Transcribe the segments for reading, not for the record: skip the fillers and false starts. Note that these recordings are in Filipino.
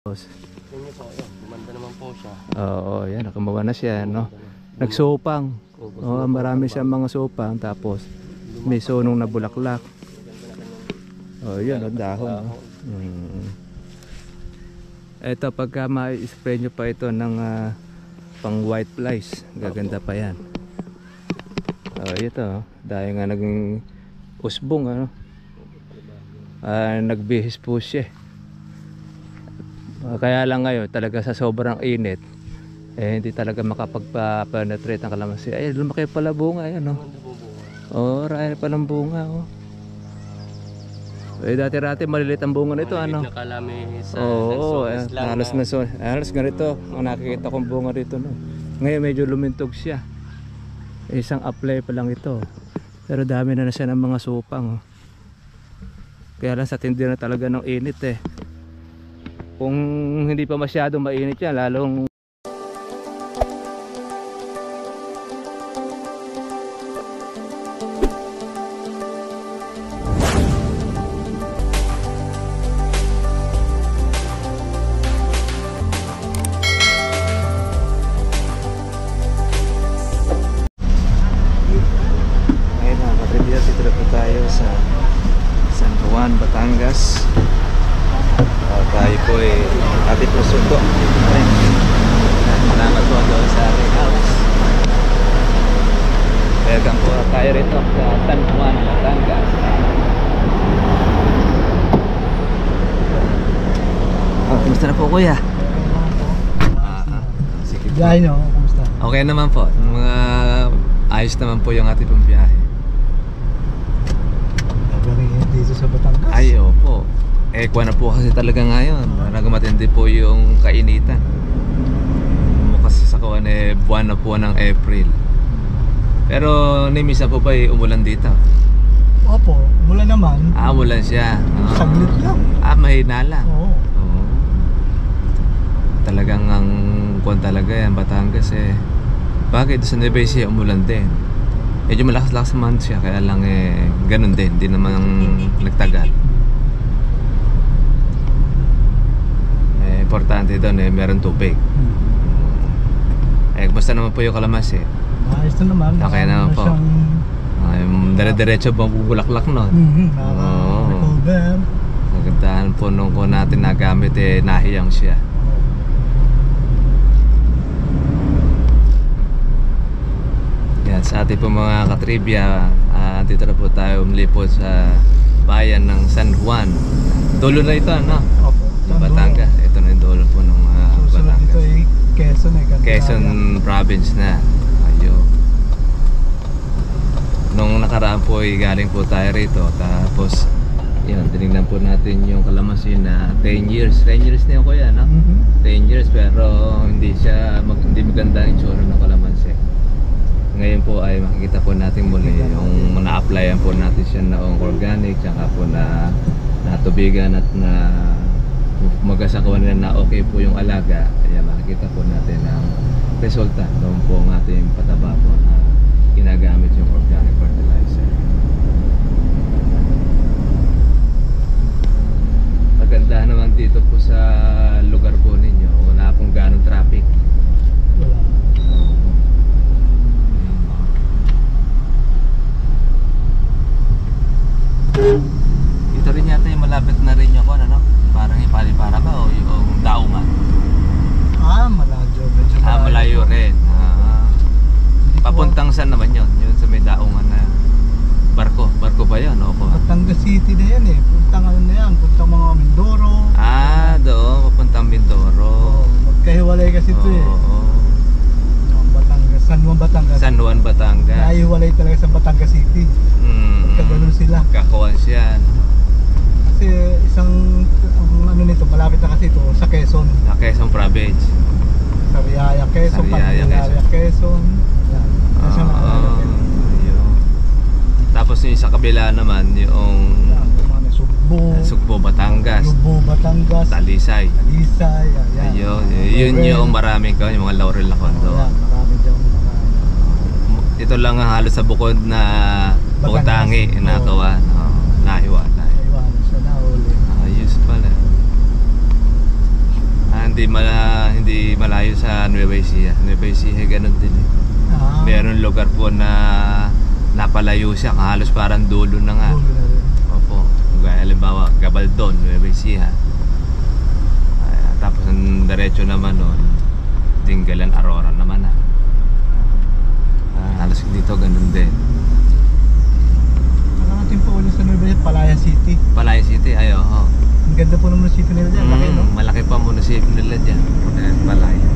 Yun po, yun. Gumanda naman po siya. Oo, yan, nakamuha na siya, no? Nagsupang. Oo, marami siyang mga supang, tapos may sunong na bulaklak. Oh, yun, ang dahon. No? Ito, pagka ma-spray nyo pa ito ng pang white flies, gaganda pa yan. Oh, ito, dahil nga naging usbong, ano? Nagbihis po siya. Kaya lang ngayon talaga sa sobrang init hindi talaga makapagpa-penetrate ang kalamansi. Ay, lumaki pala bunga yan, no? Oh, raya pa ng bunga, oh. Dati-rati maliliit ang bunga nito, ano? Oo, halos ganito ang nakikita kong bunga dito, no? Ngayon medyo lumintog siya. Isang apply pa lang ito. Pero dami na siya ng mga supang, oh. Kaya lang sa tindi na talaga ng init, eh. Kung hindi pa masyadong mainit yan, lalong ngayon na, katribya, sitira po tayo sa San Juan, Batangas. Tayo po ating prosundo. Salamat po doon sa ating house. Welcome po tayo rito sa San Juan, Batangas. Kumusta na po, kuya? Sige po. Biyahe nyo, kumusta? Okay naman po. Mga ayos naman po yung ating pong biyahe. Nagaringin dito sa Batangas. Ay, opo. Kuha na po kasi talaga ngayon. Nagamatindi po yung kainitan. Kasi sa kawan buwan na po ng April. Pero nimisa po ba umulan dito? Opo, umulan naman. Umulan siya. Saglit lang. Mahina lang. Oo. Talagang ang kuwan talaga yan, Batangas Bakit sa Nueva Ecija umulan din? Medyo malakas-lakas naman siya, kaya lang ganun din. Hindi naman nagtagal. Importante doon meron tubig. Kumusta naman po yung kalamansi? Ayos na naman. Okay naman po. Dire-diretso bang bubulaklak nun? Recover. Magandahan po nung ko natin nagamit nahiyang siya. Yan, sa ating po mga katribya, dito na po tayo umlipot sa bayan ng San Juan. Dulo na ito, ano? Opo. Batangas. Ito na yung dulo po ng Batangas. Ito ay Quezon Quezon province na. Ayo. Nung nakaraan po galing po tayo rito. Tapos yun, tinignan po natin yung kalamansi na 10 years. 10 years na yun, kuya, no? 10 years pero hindi hindi maganda ang itsura ng kalamansi. Ngayon po ay makikita po natin muli yung na-applyan po natin siya na organic, tsaka po na natubigan at na magasakawan nila na okay po yung alaga. Kaya makikita po natin ang resulta noon po ang ating pataba po na ginagamit yung organic fertilizer. Maganda naman dito po sa lugar po ninyo. Wala pong ganong traffic. Wala. Ito rin yata yung malapit na rin yung ano, parang ipali-para ba o yung daungan? Malayo. Malayo rin. Papuntang saan naman yun? Yun sa may daungan na barko ba yun? Batangas City na yan puntang ano na yan, puntang mga Mindoro. Doon, papuntang Mindoro. Magkahiwalay kasi ito Batangas, San Juan, Batangas. San Juan, Batangas. Nahiwalay talaga sa Batangas City. Magkaganon sila. Kakawan siya. Kasi ano nito, malapit na kasi ito sa Quezon. Sa Quezon province. Sariaya, Quezon, Pagdilaya, Quezon. Yan. Tapos yung sa kabila naman yung Sugbo, Batangas. Sugbo, Batangas. Talisay. Ayan. Yun yung maraming yung mga laurel na kondo. Marami dyan. Ito lang ang halos sa bukod na Bukotangi na kawan. Nahiwalay. Siya na uli. Ayos pala. hindi malayo sa Nueva Ecija. Nueva Ecija ganun din eh. Meron lugar po na napalayo siya, halos parang dulo na nga. Dulo na rin. Opo. Gaya halimbawa, Gabaldon, Nueva Ecija. Tapos ang diretso naman nun, Dingalan, Aurora naman na. Halos dito ganun din. Nakarating po ulit sa Nueva Ecija, Palayan City. Palayan City, ay oo. Ang ganda po ng munisipyo nila dyan, laki no? Malaki pa munisipyo nila dyan. Palayan.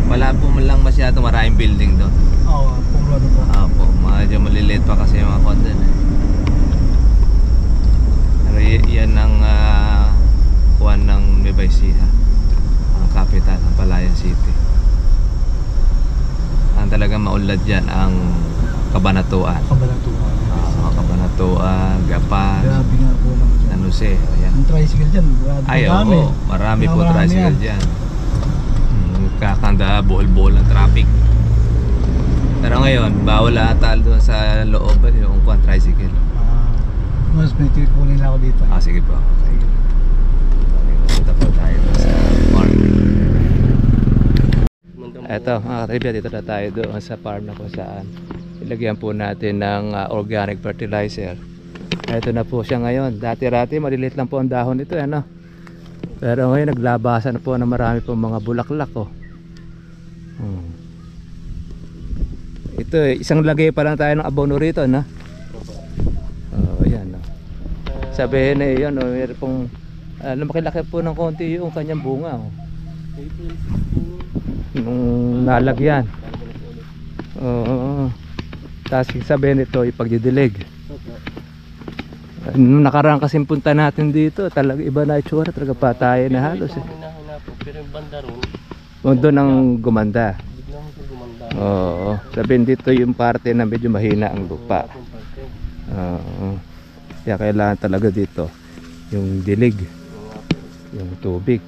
Wala po lang masyado maraming building doon. Oo, puro ano po. Opo, medyo maliliit pa kasi yung mga kondo na. Pero yan ang kuwan ng Nueva Ecija, ang capital ng Palayan City. Ang talagang maunlad dyan ang Cabanatuan. Cabanatuan. Cabanatuan, Gapan, Grabe nga po lang dyan. San Jose, ayan. Ang tricycle dyan, Ay, marami. oo, marami po Marami tricycle yan. dyan. Kakanda, buhol-buhol ang traffic. Pero ngayon, bawal ata doon sa loob yung kuwan tricycle. Mas may tikunin na ako dito. Sige po. Okay. Punta po tayo sa farm. Eto mga katribya, dito na tayo doon sa farm na kung saan ilagyan po natin ng organic fertilizer. Eto na po siya ngayon. Dati-rati maliliit lang po ang dahon nito, ano? Pero ngayon naglabasan na po na marami po mga bulaklak, oh. Ito isang lagay pa lang tayo ng abono rito, no? Ayan, no? Sabihin na yun, no? Meron pong lumaki-laki po ng konti yung kanyang bunga, oh. Nung nalagyan. Oo. Tapos sabihin ito ipagdidilig. Nung nakaraan kasi punta natin dito, talaga iba na itsura, talaga patayan na halos eh. Pero yung banda ron, doon ang gumanda. biglang gumanda. Oo. Sabihin dito yung parte na medyo mahina ang lupa. Oo. Kaya kailangan talaga dito yung dilig, yung tubig.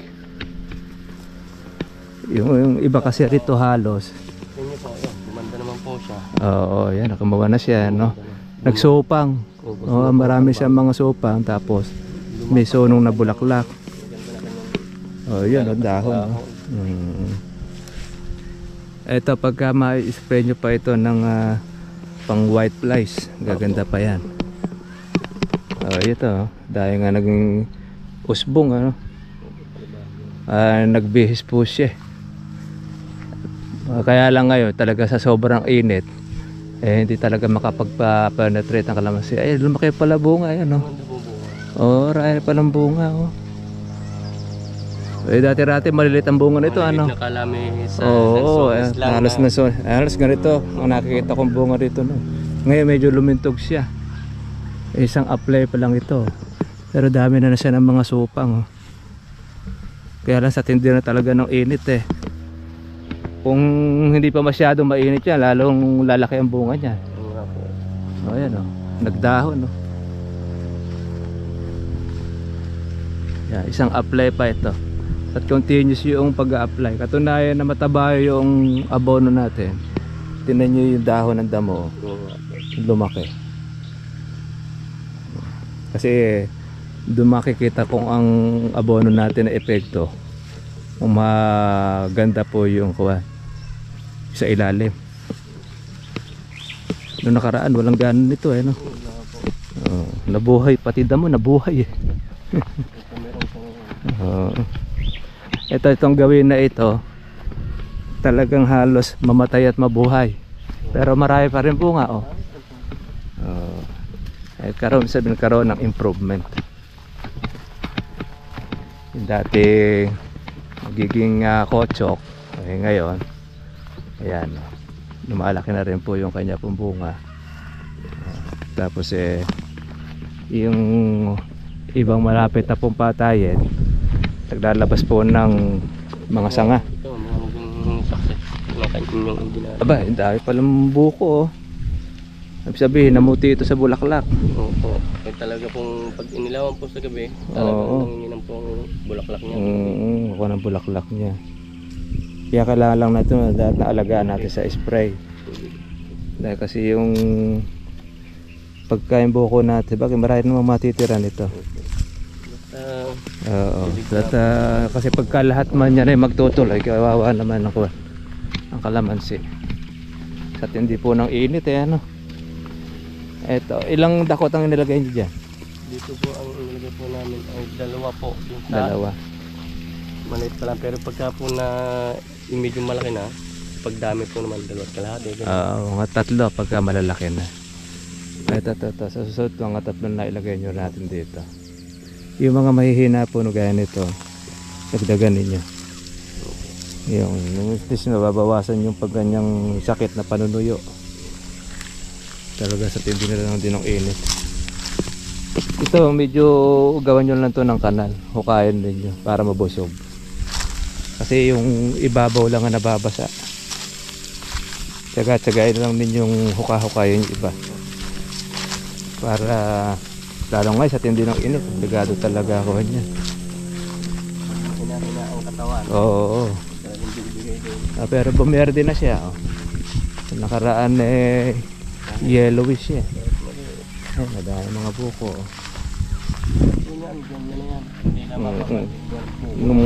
Yung iba kasi rito halos. Yan po, gumanda naman po siya. Oo, yan, nakamawa na siya, no? Nagsupang. Oo, marami siyang mga supang, tapos may sunong na bulaklak. Oh, yun, ang dahon. No? Ito, pagka ma-spray nyo pa ito ng pang white flies, gaganda pa yan. Oh, ito, dahil nga naging usbong, ano? Nagbihis po siya. Kaya lang ngayon, talaga sa sobrang init, hindi talaga makapag-penetrate ang kalamansi. Ay, lumaki pala bunga, ayan, no? Oo, raya palang bunga, oh. Dati-rati malilit ang bunga nito, ano? Nakalami sa halos ganito ang nakikita kong bunga dito, no? Ngayon medyo lumintog siya. Isang apply pa lang ito. Pero dami na siya ng mga supang, oh. Kaya lang sa tindi na talaga ng init eh. Kung hindi pa masyadong mainit yan, lalong lalaki ang bunga niya. O yan, oh. Nagdahon, oh. Yan, isang apply pa ito. At continuous yung pag-a-apply. Katunayan na mataba yung abono natin. Tingnan nyo yung dahon ng damo, lumaki. Kasi doon makikita kung ang abono natin na epekto, kung maganda po yung kuwan sa ilalim. Noong nakaraan walang ganon nito eh, no? Nabuhay, pati damo nabuhay eh. Itong gawin na ito talagang halos mamatay at mabuhay, pero marami pa rin bunga, oh. Karoon ng improvement. Yung dati magiging kotsok, ngayon ayan, lumalaki na rin po yung kanya pong bunga. Tapos yung ibang malapit na pong patayin, naglalabas po ng mga sanga. Ito, magiging success. Yung ginagawa. Aba, ang dami palang buko, oh. Sabihin, namuti ito sa bulaklak. Opo. Kaya talaga pong pag inilawan po sa gabi, talagang nanginginan po ang bulaklak niya. Ako ng bulaklak niya. Kaya kailangan lang natin naalagaan natin sa spray. Dahil kasi yung pagkain buko natin, bakit marami namang matitira nito. Oo. At, kasi pagka lahat man yan ay magtutuloy, kawawa naman ako ang kalamansi. Sa tindi po ng init ano. Eto, ilang dakot ang nilagay niyo dyan? Dito po ang inilagay po namin ay dalawa po. Yung Dalawa. maliit pa lang, pero pagka po na yung medyo malaki na, pagdami po naman 2.5. Mga tatlo pagka malalaki na. Ito. Sa susunod mga tatlo na ilagay nyo natin dito. Yung mga mahihina po no gaya nito, dagdagan ninyo. Yung at least nababawasan yung pagganyang sakit na panunuyo. Talaga sa tindi na lang din ng init. Ito medyo gawan nyo lang to ng kanal. Hukayin ninyo para mabusog. Kasi yung ibabaw lang ang nababasa. Tsaga-tsagain lang ninyong hukahukayin yung iba. Para lalo nga sa tindi ng init, obligado talaga ako niya. Hina-hina ang katawan. Oo. Talagang bibigay din. Pero bumerde na siya. Nakaraan yellowish siya. Madami mga buko. Yun yan, ganyan na yan. Hindi na mapapag. Nung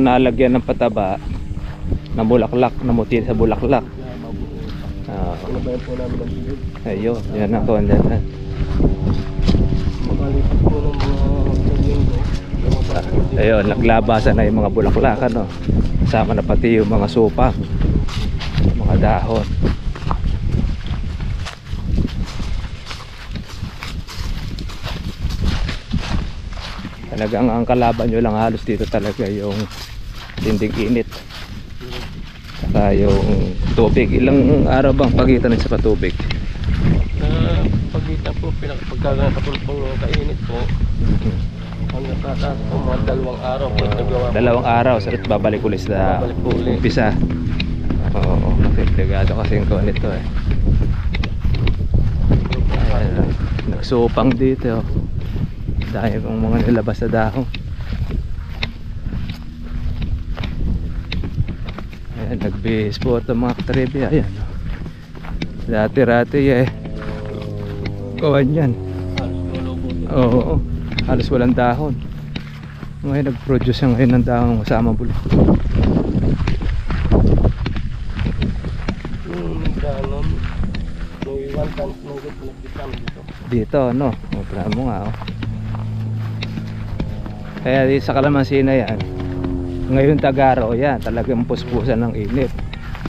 nalagyan ng pataba na bulaklak, namuti sa bulaklak. Pinabayan po namin ng bilog. Ayun, yan ako. Yan. Makalipas po ng mga linggo. Ayun, naglabasan na yung mga bulaklak, ano. Kasama na pati yung mga sopa, mga dahon. Talagang ang kalaban nyo lang halos dito talaga yung tinding init. Saka yung tubig. Ilang araw bang pagitan sa patubig? Pagitan po, pagkakatulog po yung kainit po. Hanggang tataas po, mga 2 araw po nagawa po. 2 araw, sarap babalik ulit sa Babalik po ulit. umpisa. Oo, nagregado kasi yung kuha nito Ayan, nagsupang dito. Dahil ang mga nilabas sa dahon. Ayan, nagbihis po ito mga katribya. Ayan. Dati-rati kawan yan. Oo, halos walang dahon. Ngayon nag-produce siya ngayon ng dahon kasama bulo. Ganon. May 1 ton ng nagbitan dito. Dito, ano? Plano mo nga, Kaya di sa kalamansi na yan, ngayon tagaro yan, talagang puspusan ng init.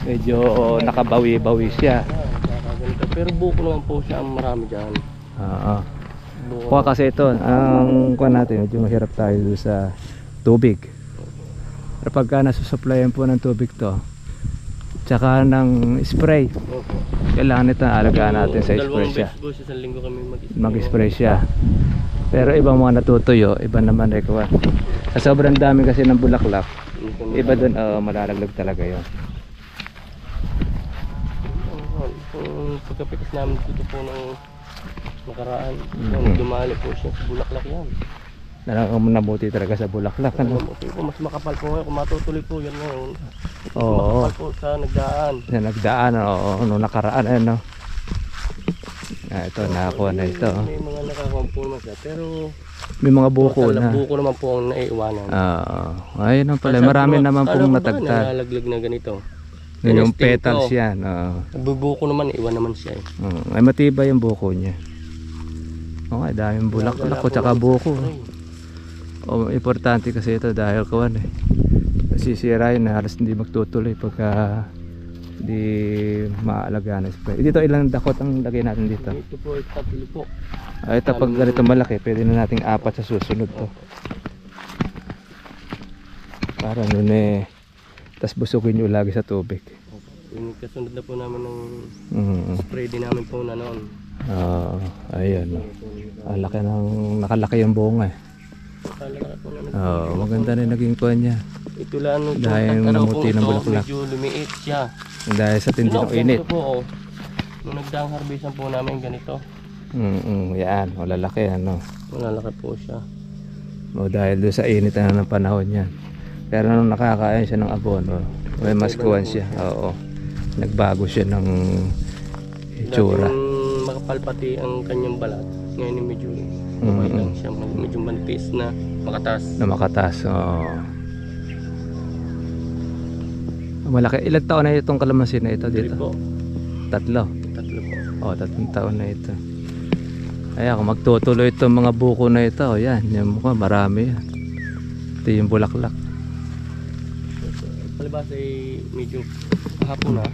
Medyo nakabawi-bawi siya. Pero buko naman po siya ang marami dyan. Oo. Kuha kasi ito, ang kuha natin, medyo mahirap tayo sa tubig. Pero pagka nasusupplyan po ng tubig to, tsaka ng spray, kailangan ito alagaan natin sa spray siya. Sa linggo kami Mag-spray siya. Pero ibang mga natutuyo, iba naman kuha. Sa sobrang dami kasi ng bulaklak, iba doon malalaglag talaga yun. Pagkapitas namin dito po ng nakaraan, dumali po siya sa bulaklak yan. Nabuti talaga sa bulaklak, ano? Okay po, mas makapal po ngayon kung matutuloy po yan ngayon. Oo. Makapal po sa nagdaan. Sa nagdaan, nung nakaraan, ano? Ito, nakakuha na ito. May mga nakakuha po naman siya, pero may mga buko na. buko naman po ang naiiwanan. Ayun ang pala, marami naman pong natagtag. Nalalaglag na ganito. Yung petals yan. Bubuko naman, iwan naman siya. Ay matibay yung buko niya. Okay, daming bulaklak ko tsaka buko. Importante kasi ito dahil kawan nasisirain na halos hindi magtutuloy pagka di maalagaan na spray. Dito ilang dakot ang lagay natin dito? Ito po ay 3 po. Ito pag ganito malaki pwede na nating 4 sa susunod to. Para nun tas busugin nyo lagi sa tubig. Yung kasunod na po namin ng spray din namin po na noon. Ayan. Laki nakalaki yung bunga maganda na yung naging kuha niya. Ito lang dahil namuti ng bulaklak. Medyo lumiit siya. Dahil sa tindi ng init. Ito po nung nagdaang harvestan po namin ganito. Yan, lalaki ano. Malalaki po siya. Dahil doon sa init na ng panahon yan. Pero nung nakakain siya ng abono, may mas kuwan siya. Nagbago siya ng itsura. Makapal pati ang kanyang balat. Ngayon medyo okay lang siya, medyo manipis na. makatas. Na makatas. Oo. Malaki. Ilang taon na itong kalamansi na ito dito? Po. Tatlo. Tatlo po. Oh, 3 taon na ito. Ayan, kung magtutuloy itong mga buko na ito, oh, yan, yung mukha, marami yan. Ito yung bulaklak. Palibas ay medyo hapon na.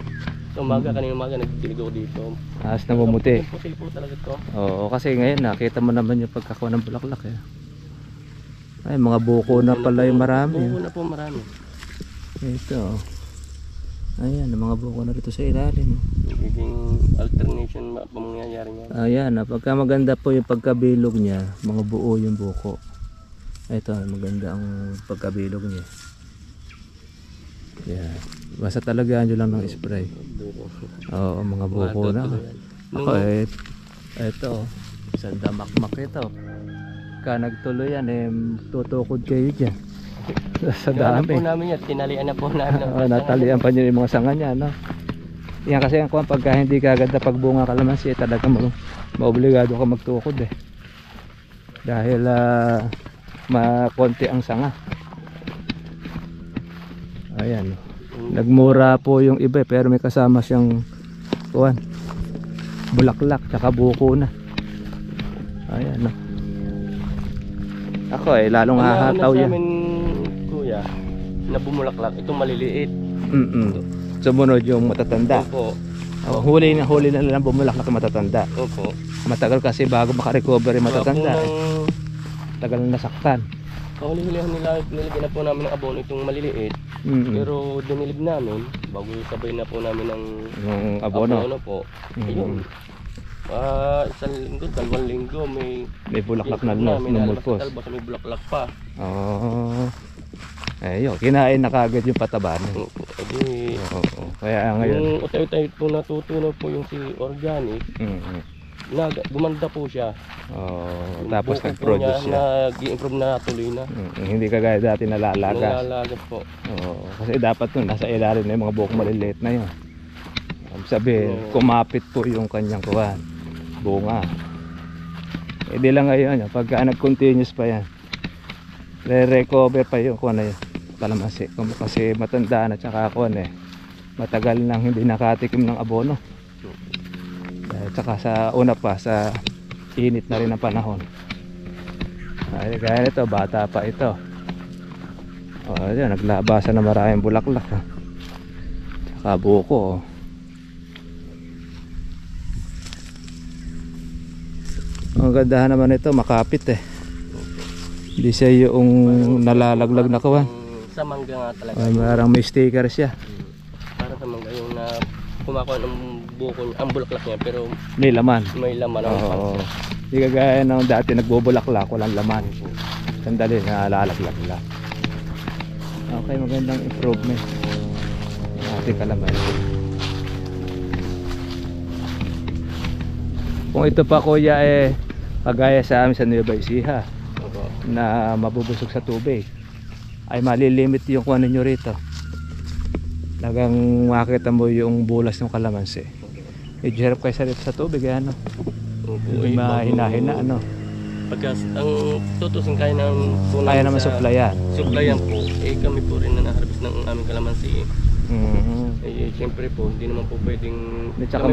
So umaga, kanina umaga nagdilig ako dito. Taas na bumuti. Puti po talaga ito. Oo, kasi ngayon nakita mo naman yung pagkakuha ng bulaklak eh. Ay, mga buko na pala yung marami. Buko na po marami. Ito. Oh. Ayan, mga buko na rito sa ilalim. Nagiging alternation pa mangyayari niya. Ayan, pagka maganda po yung pagkabilog niya, mga buo yung buko. Ito, maganda ang pagkabilog niya. Yan. Basta talaga nyo lang ng spray. Oo, mga buko na. Ako ito, isang damakmak ito. Ka nagtuloy yan, tutukod kayo dyan. Sa dami. Po namin yan, tinalian na po namin. Natalian pa nyo yung mga sanga niya, no? Yan kasi ang kuwan, pagka hindi kaganda pagbunga kalamansi, talaga maobligado ka magtukod eh. Dahil makonti ang sanga. Ayan. Nagmura po yung iba pero may kasama siyang kuwan, bulaklak, tsaka buko na. Ayan, no? Ako lalong hahataw yan. Kuya, na bumulaklak, itong maliliit. Sumunod yung matatanda. Opo. Huli na lang bumulaklak yung matatanda. Opo. Matagal kasi bago makarecover yung matatanda. Tagal na nasaktan. Huli-hulihan nila, nilagyan na po namin ng abono itong maliliit. Pero dinilib namin, bago sabay na po namin ng abono po. Ayun. Isang linggo, 2 linggo, may bulaklak na lumulpos. May bulaklak pa. Oo. Ayun, kinain na kagad yung pataba na. Kaya ngayon yung utay-utay po natutunaw po yung si organic. Gumanda po siya. Tapos nag-produce siya. Nag-i-improve na tuloy na. Hindi kagaya dati nalalagas. Nalalagas po. Kasi dapat nun nasa ilalim na yung mga buhok maliliit na yun. Sabi, kumapit po yung kanyang kuwan, bunga. Di lang ngayon, pagka nag-continuous pa yan, re-recover pa yung kuwan na yun, kalamansi. Kasi matanda na, tsaka kuwan matagal nang hindi nakatikim ng abono. Tsaka sa una pa, sa init na rin ang panahon. Ay, gaya nito, bata pa ito. Yun, naglabasan na maraming bulaklak. Tsaka buko. Ang gandahan naman ito, makapit eh. Hindi siya yung nalalaglag na kawan. Sa mangga nga talaga. Parang may sticker siya. Para sa mangga yung na kumakuha ng buko niya, ang bulaklak niya, pero may laman. May laman ang pansa. Hindi kagaya ng dati nagbubulaklak, walang laman. Sandali, nalalaglag lang. Okay, magandang improvement. Ating kalamansi. Kung ito pa kuya kagaya sa amin sa Nueva Ecija na mabubusog sa tubig, ay malilimit yung kuha ninyo rito. Talagang makita mo yung bulas ng kalamansi. Medyo hirap kayo sa tubig ano. Hindi mahina-hina ano. Pagka ang tutusin kaya naman supplyan. Supplyan po, kami po rin na naharvest ng aming kalamansi. Siyempre po, hindi naman po pwedeng tsaka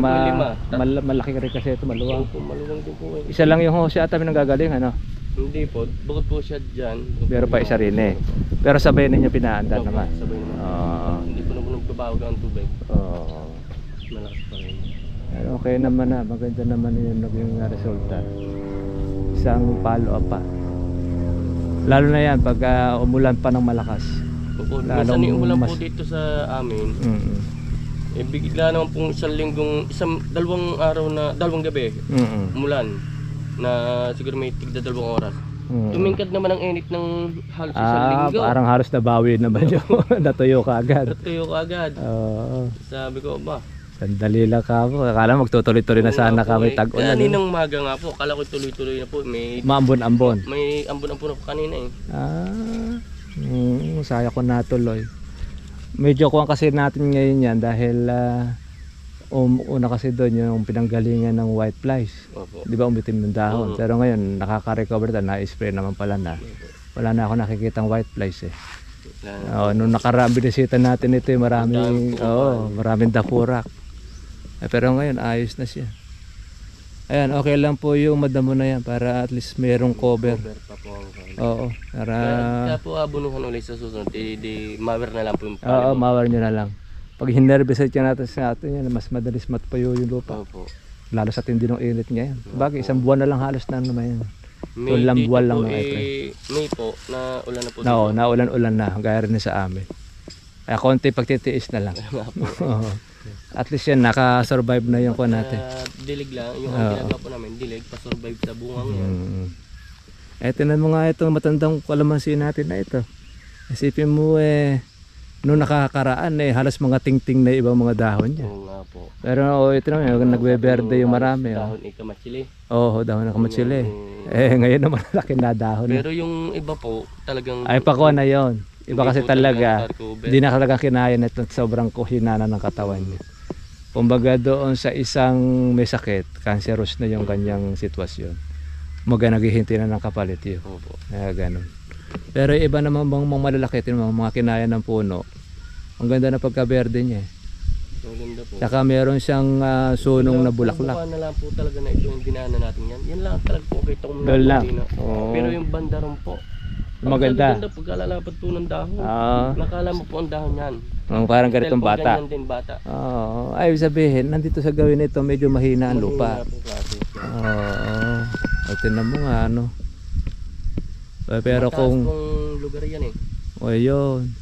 malaki rin kasi ito, maluwang. Maluwang din po Isa lang yung hose ata nagagaling ano? Hindi po, bukod po siya dyan. Pero pa isa rin Pero sabay ninyo pinaandar naman. Sabay naman. Hindi po naman nagbabawag ang tubig. Malakas pa rin. Pero okay naman na, maganda naman yung naging resulta. Isang follow up pa. Lalo na yan pag umulan pa ng malakas. Minsan umulan po dito sa amin. Bigla naman pong dalawang araw na, dalawang gabi, umulan na siguro may tigda 2 oras. Tumingkad naman ang init ng halos isang linggo. Parang halos nabawi naman yun. Natuyo ka agad. Sabi ko ba, sandali lang ka po. Akala magtutuloy-tuloy na sana kami tag-ulan. Kaninang maga nga po, akala ko tuloy-tuloy na po. May maambon-ambon. May ambon-ambon ako kanina Saya ko natuloy. Medyo kuwan kasi natin ngayon yan dahil una kasi doon yung pinanggalingan ng white flies. Di ba umitim ng dahon? Pero ngayon nakaka-recover na, na-spray naman pala na. wala na ako nakikitang white flies eh. Wala na. Nung nakaraan binisita natin ito, maraming dapurak. Pero ngayon ayos na siya. Ayan, okay lang po yung madamo na yan para at least mayroong cover. Cover pa po ang kan. Oo, para... Kaya po abunuhan ulit sa susunod, di mower na lang po yung Oo, mawar nyo na lang. Pag hinerbicide ka natin sa atin yan, mas madalis matpayo yung lupa. Opo. Lalo sa tindi ng init ngayon. Bagay, isang buwan na lang halos na naman yan. May Ulang dito buwan lang po ng April. May po, na ulan na po Oo, naulan-ulan na, gaya rin sa amin. Kaya konti pagtitiis na lang. Nga po. Oo. At least yan, naka-survive na yung kuha natin. Dilig lang, yung ginagawa po namin, dilig, pa-survive sa bungang yan. Tinan mo nga itong matandang kalamansi natin na ito. Isipin mo nung nakakaraan halos mga ting-ting na ibang mga dahon niya. Oo nga po. Pero ito naman, nagbeberde yung marami. Dahon ikamatsili. Oo, dahon na kamatsili. Ngayon naman laki na dahon. Pero yung iba po, talagang... Ay, pakuha na yon. Iba kasi Hindi po talaga, talagang cover. hindi na talaga kinaya na sobrang kuhinana ng katawan niya. Kumbaga doon sa isang may sakit, cancerous na yung kanyang sitwasyon. Maga naghihinti na ng kapalit yun. Opo. Ganun. Pero iba naman bang mga malalaki, mga kinaya ng puno, ang ganda na pagka-berde niya. Maganda po. Saka meron siyang sunong na bulaklak. Mukha na lang po talaga na ito yung dinaanan natin yan. Yan lang talaga po kita kong Doon lang. na. Pero yung banda ron po. Maganda. Maganda pagkalalapat po ng dahon. Ah. Nakala mo po ang dahon yan. Parang ganitong Dahil po bata. ganyan din bata. Ay, sabihin, nandito sa gawin ito, medyo mahina ang lupa. Mahina po klase. Tinan mo nga, ano. Pero Mataas kung... pong lugar yan eh. Yun.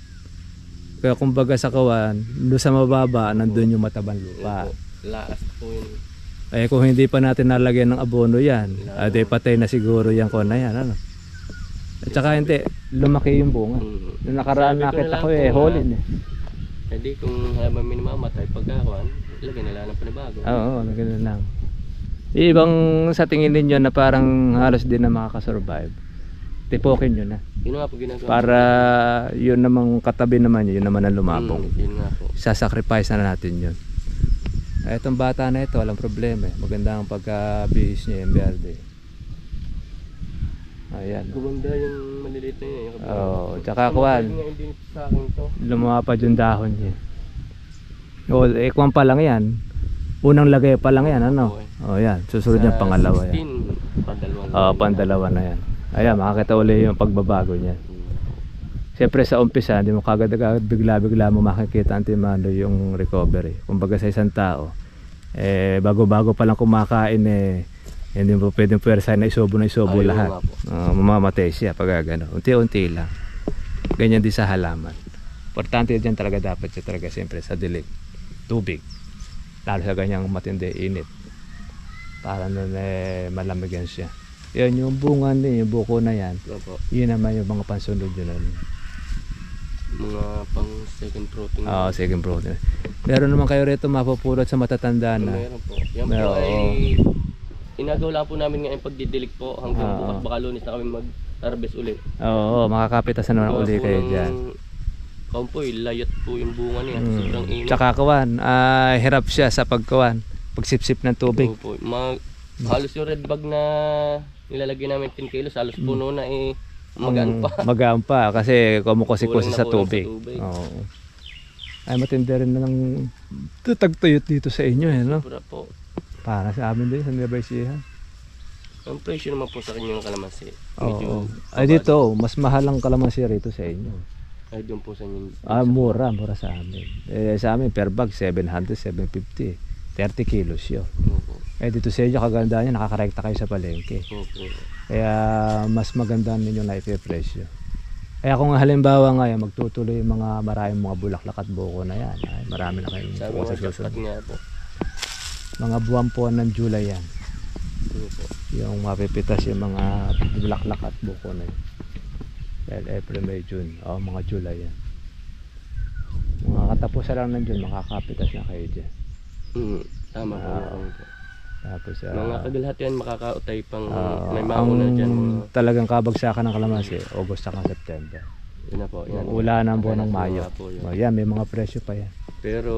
Kaya kumbaga sa kawan, doon sa mababa, nandun yung matabang lupa. Laas po yun. Kung hindi pa natin nalagyan ng abono yan, patay na siguro yan ko na yan. Ano? At saka hindi, lumaki yung bunga. Nung nakaraan nakita ko holin Hindi kung habang minamamatay pagkakuan, lagyan nila ng panibago. Oo, lagyan na lang. Ibang sa tingin ninyo na parang halos din na makakasurvive, tipokin nyo na. Yun nga po ginagawa. Para yun namang katabi naman yun naman ang lumabong. Yun nga po. Sasacrifice na natin yun. Itong bata na ito, walang problema. Maganda ang pagkabihis niya yung berde. Ayan. Gumanda yung maliliit na yun. Tsaka kuwan. Hindi sa akin to. Lumapad yung dahon niya. Kuwan pa lang yan. Unang lagay pa lang yan, ano? Yan. Susunod yung pangalawa yan. 16, pandalawa na yan. Ayan, makakita ulit yung pagbabago niya. Siyempre sa umpisa, hindi mo kagad bigla-bigla mo makikita antimano yung recovery. Kumbaga sa isang tao, bago-bago pa lang kumakain hindi mo pwedeng pwersa na isobo lahat. Mamamatay siya pag gano'n. Unti-unti lang. Ganyan din sa halaman. Importante dyan talaga dapat siya talaga siyempre sa dilig. Tubig. Lalo sa ganyang matindi init. Para nun malamigan siya. Yan yung bunga niya, yung buko na yan. Yun naman yung mga pansunod yun. Mga pang second protein. Second protein. Meron naman kayo rito mapupulot sa matatanda na. Meron po. Yan po ay inagaw lang po namin ngayon pagdidilig po hanggang bukas baka Lunes na kami mag-harvest ulit. Makakapitasan naman uli kayo dyan. Kaun po, layat po yung bunga niya. Sobrang init. Tsaka kawan, hirap siya sa pagsipsip ng tubig. Po. Halos yung red bag na nilalagay namin 10 kilos, halos puno na magaan pa. Magaan pa kasi kumukusikusi sa tubig. Ay matindi rin na ng tagtuyot dito sa inyo no? Po. Para sa amin din sa Nueva Ecija. Ang presyo naman po sa kanya yung kalamansi. Ay dito, mas mahal ang kalamansi rito sa inyo. Ay doon po sa inyo. Mura sa amin. Sa amin per bag 700, 750. 30 kilos yun. Dito sa inyo kaganda niya, nakakarekta kayo sa palengke. Kaya mas maganda ninyong na-presyo. Kaya kung halimbawa ngayon magtutuloy yung mga maraming mga bulaklak at buko na yan, marami na kayong buko sa susunod. Mga buwan po ng July yan. Yung mapipitas yung mga bulaklak at buko na yan. Dahil April, May, June. Mga July yan. Mga katapusan lang ng June, makakapitas na kayo dyan. Tama po. Tapos, mga kagalhatian makakautay pang may mauna dyan. Talagang kabagsakan ng kalamansi, August at September. Yun na po. Ula ng buwan ng Mayo. Yan, may mga presyo pa yan. Pero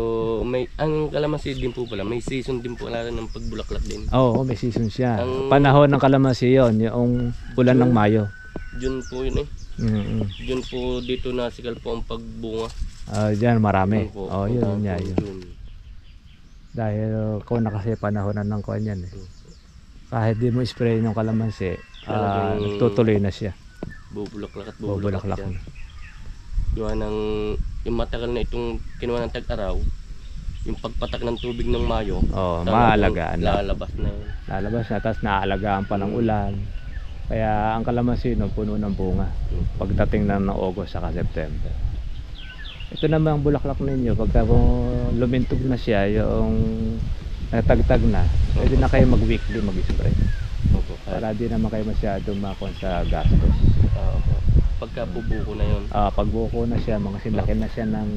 ang kalamansi din po pala, may season din po pala ng pagbulaklak din. May season siya. Panahon ng kalamansi yon, yung ulan ng Mayo. June po yun Yun po dito nasigal po ang pagbunga. Diyan marami. Yun po, Yun puntahan niya po yun. yun. Dahil kung na kasi panahonan ng kuwan yan eh. Kahit di mo spray yung kalamansi, tutuloy na siya. Bubulaklak at Bubulaklak siya. na. Gawa ng yung matagal na itong kinuha ng tag-araw, yung pagpatak ng tubig ng Mayo, maalagaan na. lalabas na yun. Lalabas na, tapos naaalagaan pa ng ulan. Kaya ang kalamansi no, puno ng bunga pagdating na ng August saka September. Ito naman ang bulaklak ninyo, pagka lumintog na siya, yung natagtag na, pwede na kayo mag-weekly mag-spray. Para di naman kayo masyado makon sa gastos. Pagka bubuko na yun. Pag buko na siya, mga sinlaki na siya ng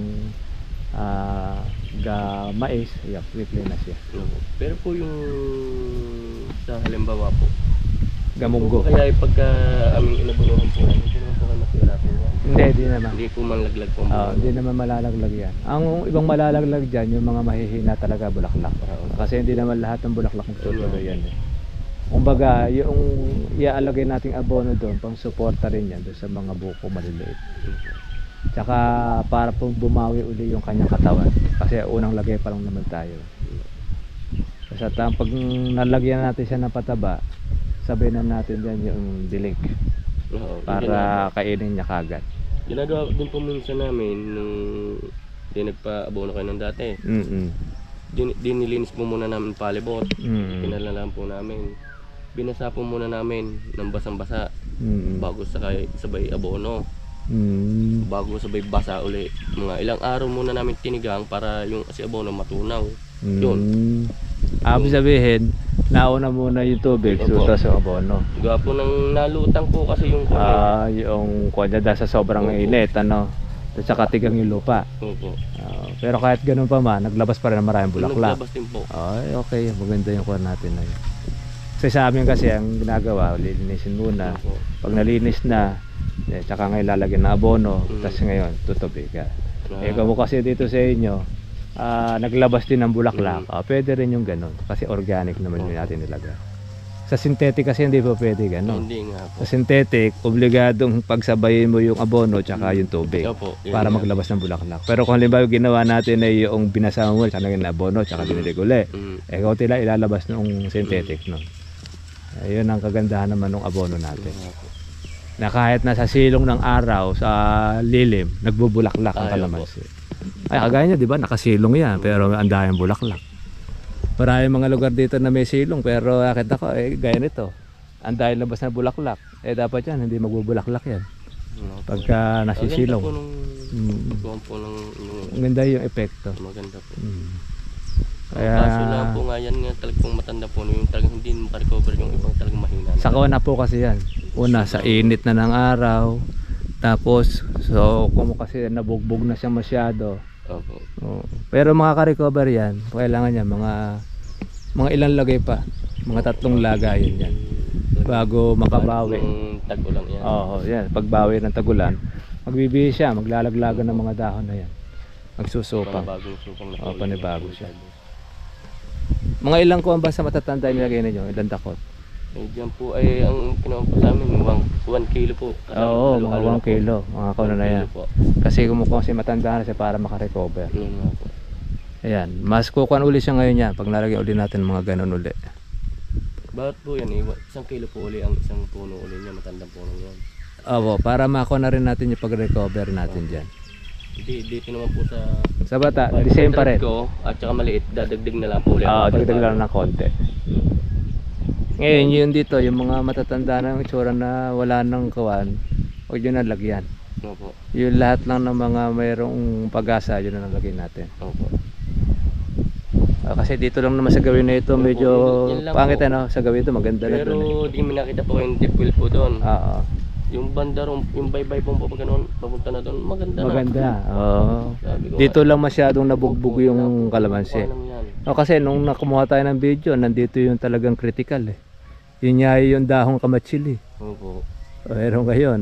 mais, weekly na siya. Pero po yung sa halimbawa po, Gamunggo. kaya pagka aming inabunuhan po, hindi naman po kayo masirapan yan. Hindi naman. Hindi po manlaglag po. Hindi naman malalaglag yan. Ang ibang malalaglag dyan, yung mga mahihina talaga bulaklak. Kasi hindi naman lahat ng bulaklak ng tutuloy yan eh. Kumbaga, yung iaalagay nating abono doon, pang suporta rin yan doon sa mga buko maliliit. Tsaka para pong bumawi uli yung kanyang katawan. Kasi unang lagay pa lang naman tayo. Kasi pag nalagyan natin siya ng pataba, sabihin na natin dyan yung dilig. Para kainin niya kagad. Ginagawa din po minsan namin nung di nagpa-abono kayo ng dati. Dinilinis po muna namin palibot. Pinalalaan po namin. Binasa po muna namin ng basang-basa bago sabay abono. Bago sabay basa uli. Mga ilang araw muna namin tinigang para yung si abono matunaw. Yun. Ibig sabihin, nauna muna yung tubig, tapos yung abono. Gawa po nang nalutang po kasi yung yung kuwanya dahil sa sobrang init, ano. At saka tigang yung lupa. Pero kahit ganun pa man, naglabas pa rin ng maraming bulaklak. Naglabas din po. Okay, maganda yung kuwan natin na yun. Kasi sa amin kasi ang ginagawa, lilinisin muna. Pag nalinis na, tsaka ngayon lalagyan ng abono, tapos ngayon tutubigan. Kung kasi dito sa inyo, naglabas din ng bulaklak, pwede rin yung ganun. Kasi organic naman yung natin nilagay. Sa synthetic kasi hindi pa pwede ganun. Hindi nga po. Sa synthetic, obligadong pagsabayin mo yung abono tsaka yung tubig para maglabas ng bulaklak. Pero kung halimbawa ginawa natin ay yung binasama mo tsaka ng abono tsaka dinilig uli, kung tila ilalabas ng synthetic nun. Ayun ang kagandahan naman ng abono natin. Na kahit nasa silong ng araw sa lilim, nagbubulaklak ang kalamansi. Ay kagaya niya, di ba? Nakasilong yan, pero ang daming bulaklak. Maraming mga lugar dito na may silong, pero nakita ko, gaya nito. Ang dahil labas na bulaklak. Dapat yan, hindi magbubulaklak yan. Pagka nasisilong. Maganda yung epekto. Maganda po. Kaya, kaso lang po nga yan nga talagang matanda po. Yung talagang hindi makarecover yung ibang talagang mahina. Sa kawan na po kasi yan. Una, sa init na ng araw. Tapos, kung kasi nabugbog na siya masyado. Pero makaka-recover yan. Kailangan yan, mga ilang lagay pa. Mga 3 lagayan yan. Bago makabawi. Tag-ulang yan. Yan. Pagbawi ng tagulan, magbibihis siya, maglalaglagan ng mga dahon na yan. Magsusupang. Panibagong supang na po. Panibago siya. Mga ilang kuwan ba sa matatanda nilagay ninyo? Ilang dakot? Diyan po ay ang kinuha po sa amin 1 kilo po. Mga 1 kilo. Mga kauna na yan. Kasi kumukuha si matanda na siya para makarecover. Ayan. Mas kukuhan uli siya ngayon yan. Pag nalagyan uli natin mga ganun uli. Bakit po yan? 1 kilo po uli ang isang puno uli niya. Matandang puno yan. Para makuha na rin natin yung pag-recover natin dyan. Dito naman po sa bata, the same pa rin. At saka maliit, dadagdag na lang po ulit. Dagdag lang ng konti. Ngayon yun dito, yung mga matatanda na yung itsura na wala nang kawan, huwag yun nalagyan. Yung lahat lang ng mga mayroong pag-asa, yun na nalagyan natin. Kasi dito lang naman sa gawin na ito, medyo pangit sa gawin ito, maganda na doon. Pero di mo nakita po yung deep well po doon. Yung banda ron, yung baybay po pa ganoon, papunta na doon, maganda. Dito lang masyadong nabugbog yung kalamansi. Kasi nung nakumuha tayo ng video, nandito yung talagang critical Yun yung dahong kamatsil Pero ngayon,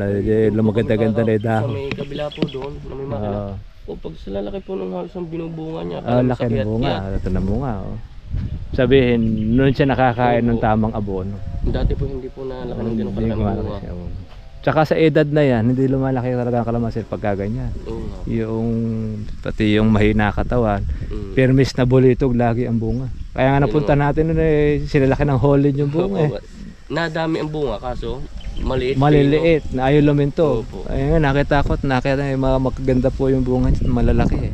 lumaganda-ganda na yung dahon. Sa may kabila po doon, na may makina. Pag sa lalaki po ng halos ang binubunga niya. Laki ng bunga, ito na bunga. Sabihin, noon siya nakakain ng tamang abono. Dati po hindi po nalaki ng ganun kalaking bunga. Tsaka sa edad na yan, hindi lumalaki talaga ang kalamansi pagka ganyan. Yung pati yung mahina katawan, permis na bulitog lagi ang bunga. Kaya nga napunta natin nun sinalaki ng holid yung bunga Nadami ang bunga kaso maliliit na ayaw luminto. Ayun nga, nakita yung mga magaganda po yung bunga, malalaki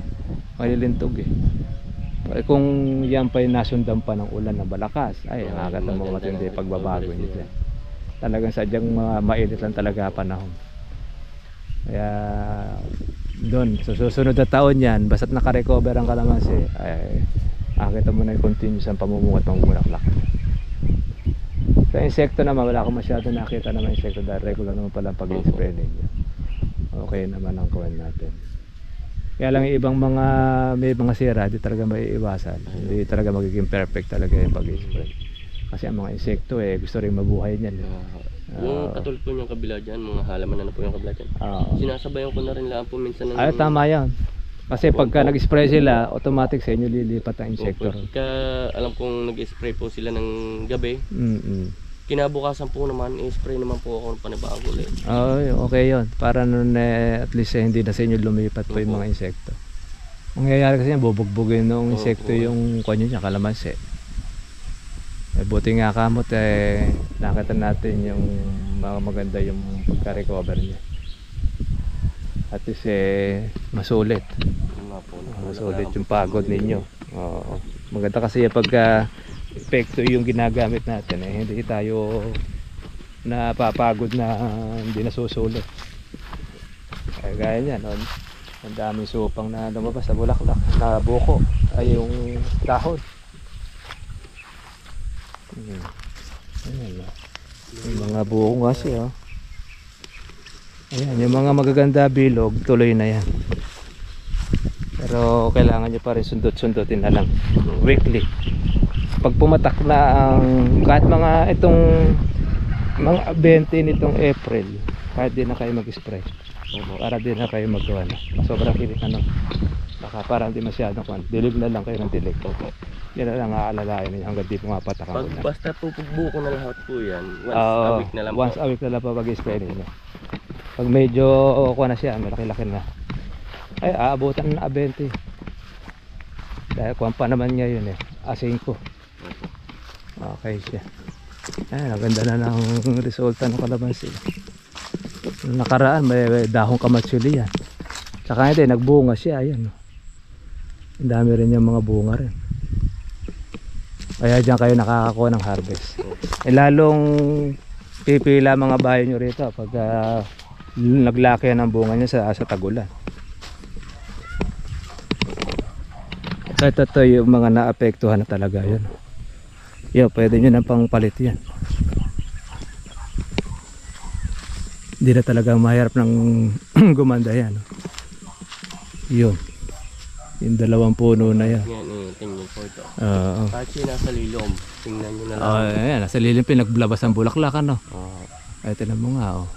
malilintog kung yan pa yung nasundan pa ng ulan na malakas, ay nakakita mo matindi pagbabago niya dyan. Talagang sadyang mainit lang talaga panahon. Kaya doon sa susunod na taon yan, basta't nakarecover ang kalamansi, ay nakita mo na yung continuous ang pamumungat ng bulaklak. Sa insekto naman, wala akong masyado nakita naman insekto dahil regular naman pala pag-i-spray ninyo. Okay naman ang kuwan natin. Kaya lang ibang mga may mga sira, di talaga maiiwasan. Hindi talaga magiging perfect talaga yung pag-i-spray. Kasi ang mga insekto gusto rin mabuhay niyan. Yung katulad po yung kabila dyan, mga halaman na po yung kabila dyan. Sinasabayan ko na rin lang po minsan ng... Ay, tama yan. Kasi pagka nag-spray sila, automatic sa inyo lilipat ang insekto. Pagka alam kong nag-spray po sila ng gabi, kinabukasan po naman, i-spray naman po ako ng panibago ulit. Okay yun. Para nun at least hindi na sa inyo lumipat po yung mga insekto. Mangyayari kasi yan, bubugbugin ng insekto yung kanyo niya, kalamansi. Buti nga kamot nakita natin yung maganda yung pagka-recover niya. At least masulit. Masulit yung pagod ninyo. Maganda kasi pagka epekto yung ginagamit natin hindi tayo napapagod na hindi nasusulit. Gaya niyan, ang daming supang na lumabas sa bulaklak, na buko ay yung dahon. Ayan, yung mga buko kasi ayan, yung mga magaganda bilog tuloy na yan, pero kailangan nyo pa rin sundot-sundutin na lang weekly. Pag pumatak na ang kahit mga itong mga 20 nitong April, kahit di na kayo mag-spray para di na kayo magawa na sobrang kilit baka parang di masyado dilig na lang kayo ng dilig. Yan na lang aalalayan ninyo hanggang di pumapatak ang ulan. Basta pupubuko na lahat po yan, once a week na lang po. Once a week na lang pa mag-spray ninyo. Pag medyo na siya, malaki-laki na, ay aabutan na 20 dahil kuwan pa naman niya yun A5. Okay siya. Ay, ang ganda na ng resulta ng kalamansi. Nakaraan may dahong kamatsuli yan. Tsaka hindi, nagbunga siya. Ayan. Ang dami rin yung mga bunga rin. Kaya dyan kayo nakakakuha ng harvest. Lalong pipila mga bahay nyo rito pag naglaki ng bunga niya sa tagulan. Ito yung mga naapektuhan na talaga yun. Pwede nyo nang pangpalit yan. Hindi na talaga mahirap ng gumanda yan. Yun. Yung 2 puno na yan. Tingnan po ito. Kahit siya nasa lilom, tingnan nyo na lang. Ayan, nasa lilim pinaglabas ang bulaklak Ay, tinan mo nga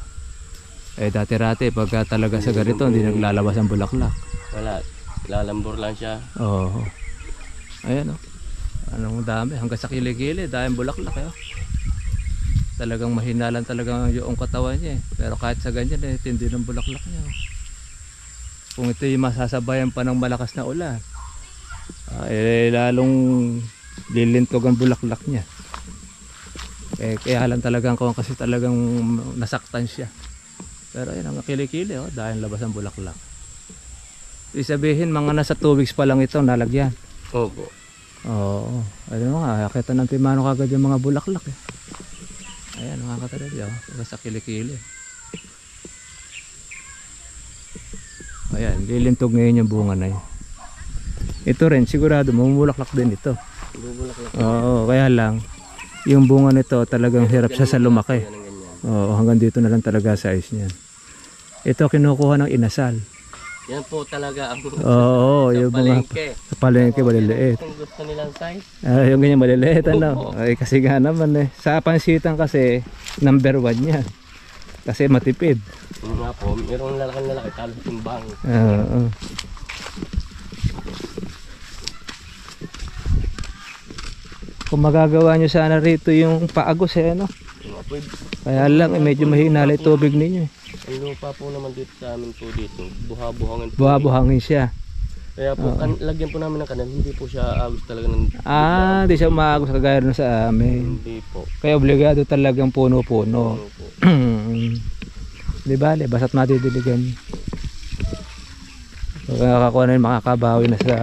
dati-rati pagka talaga sa ganito hindi naglalabas ang bulaklak. Wala, lalambor lang siya. Ayan anong dami, hanggang sa kilikili dahil bulaklak talagang mahina lang talaga yung katawan niya pero kahit sa ganyan tindi ng bulaklak niya. Kung ito yung masasabayan pa ng malakas na ulan, lalong lilintog ang bulaklak niya. Kaya lang talagang kasi talagang nasaktan siya. Pero ayun ang kilikili dahil labas ang bulaklak. Isabihin mga nasa 2 weeks pa lang ito nalagyan. Opo. Oo. Ayun nga, kita ng pimano kagad yung mga bulaklak Ayan, mga katalagya sa kilikili. Ayan, lilintog ngayon yung bunga na yun. Ito rin, sigurado mamumulaklak din ito. Kaya lang yung bunga nito talagang hirap siya sa lumaki. Hanggang dito na lang talaga size niyan. Ito kinukuha ng inasal. Yan po talaga ang yung palengke. Sa palengke maliliit. Kung gusto nilang size. Yung ganyan maliliit kasi nga naman sa pansitan kasi number 1 yan. Kasi matipid. Nga po, mayroong lalaki talo sa timbang. Kung magagawa nyo sana rito yung paagos Kaya lang medyo mahina lang tubig ninyo. Ang lupa po naman dito sa amin po dito, buha-buhangin po. Buha-buhangin siya. Kaya po, lagyan po namin ng kanal, hindi po siya agos talaga ng... Hindi siya umaagos kagaya nun sa amin. Hindi po. Kaya obligado talagang puno-puno. Ano po. Di ba? Basta't madidiligan. Makakakuha na yun, makakabawi na sa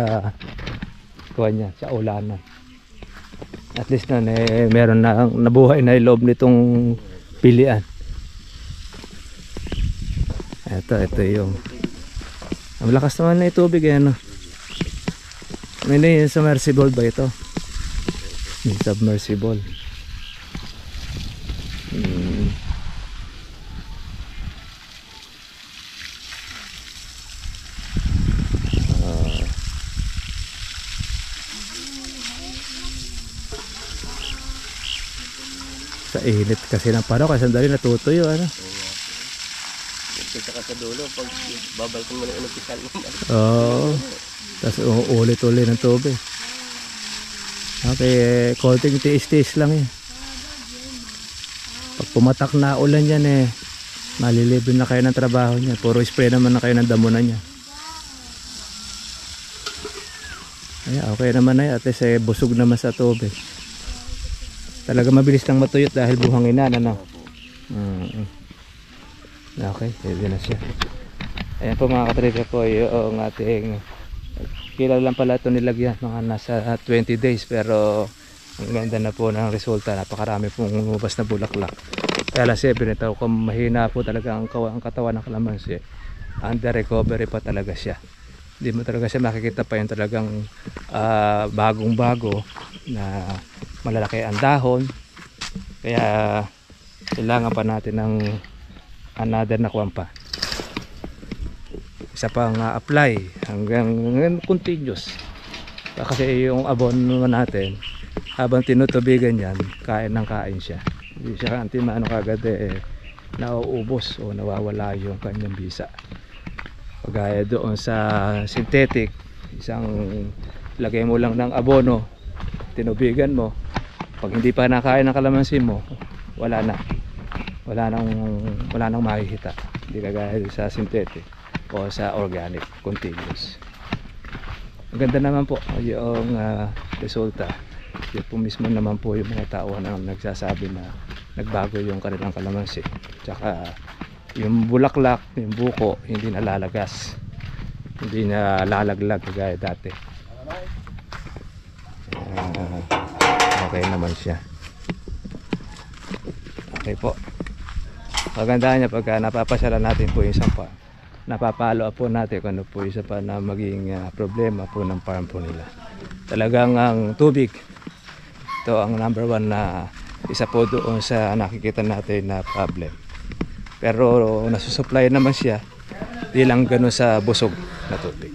kuha niya, sa ulanan. At least na meron na nabuhay na yung loob nitong pilian. Ito yung ang lakas naman na itubig ano. May yung submersible ba ito? Yung submersible. Sa init kasi ng paro kasi sandali natutuyo ano. Saka sa dulo, pag babalikan mo na yung pisal mo. Tapos ulit-ulit ng tubig. Okay, konting tiis-tiis lang yun. Pag pumatak na ulan yan malilibin na kayo ng trabaho niya. Puro spray naman na kayo ng damo na niya. Ay, okay naman na yun. At least busog naman sa tubig. Talaga mabilis lang matuyot dahil buhangin na ano. Okay, pwede na siya. Ayan po mga katrika po yung ating kilala lang pala ito nilagyan mga nasa 20 days pero ang ganda na po ng resulta. Napakarami pong lumabas na bulaklak. Kaya lang siya binitaw ko mahina po talaga ang katawan ng kalamansi. Under recovery pa talaga siya. Hindi mo talaga siya makikita pa yung talagang bagong bago na malalaki ang dahon. Kaya kailangan pa natin ng another na kuwan pa. Isa pang apply hanggang continuous. Kasi yung abono natin habang tinutubigan yan, kain ng kain siya. Hindi siya maano kagad nauubos o nawawala yung kanyang bisa. Pagaya doon sa synthetic, isang lagay mo lang ng abono, tinubigan mo, pag hindi pa nakain ng kalamansi mo, wala nang makikita. Hindi kagaya sa synthetic o sa organic continuous. Ang ganda naman po yung resulta. Yun po mismo naman po yung mga tao na nagsasabi na nagbago yung kanilang kalamansi. Tsaka yung bulaklak, yung buko hindi nalalagas, hindi na lalaglag kagaya dati. Okay naman siya. Okay po. Maganda niya pagka napapasyalan natin po yung sampa, napapalo po natin kung ano po isa pa na maging problema po ng farm po nila. Talagang ang tubig ito ang number one na isa po doon sa nakikita natin na problem. Pero nasusupply naman siya, di lang ganun sa busog na tubig.